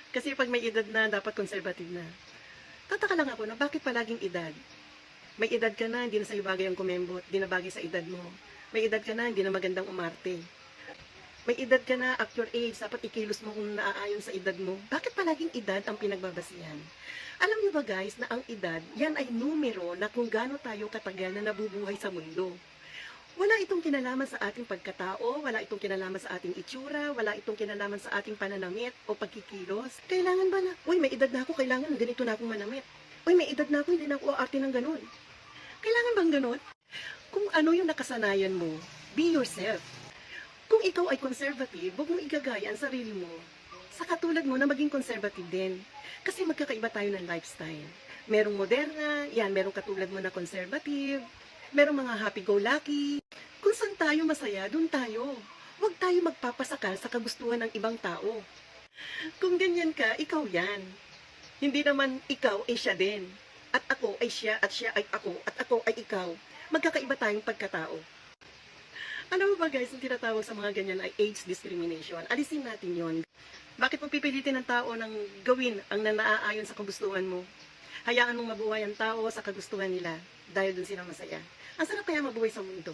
Kasi pag may edad na, dapat conservative na. Tataka lang ako na bakit palaging edad? May edad ka na, hindi na sa'yo bagay ang kumembot, hindi na bagay sa edad mo. May edad ka na, hindi na magandang umarte. May edad ka na, at your age, dapat ikilos mo kung naaayon sa edad mo. Bakit palaging edad ang pinagbabasihan? Alam niyo ba guys, na ang edad, yan ay numero na kung gaano tayo katagal na nabubuhay sa mundo. Wala itong kinalaman sa ating pagkatao, wala itong kinalaman sa ating itsura, wala itong kinalaman sa ating pananamit o pagkikilos. Kailangan ba na, uy, may edad na ako, kailangan ganito na akong manamit. Uy, may edad na ako, hindi na ako aarte ng ganun. Kailangan bang ganun? Kung ano yung nakasanayan mo, be yourself. Kung ikaw ay conservative, huwag mong igagaya ang sarili mo sa katulad mo na maging conservative din. Kasi magkakaiba tayo ng lifestyle. Merong moderna, yan, merong katulad mo na conservative, merong mga happy-go-lucky. Kung saan tayo masaya, dun tayo. Huwag tayo magpapasakal sa kagustuhan ng ibang tao. Kung ganyan ka, ikaw yan. Hindi naman ikaw ay siya din. At ako ay siya, at siya ay ako, at ako ay ikaw. Magkakaiba tayong pagkatao. Alam mo ba guys, ang tinatawag sa mga ganyan ay age discrimination. Alisin natin yon. Bakit mo pipilitin ng tao ng gawin ang naaayon sa kagustuhan mo? Hayaan mong mabuhay ang tao sa kagustuhan nila dahil dun sila masaya. Ang sarap kaya mabuhay sa mundo.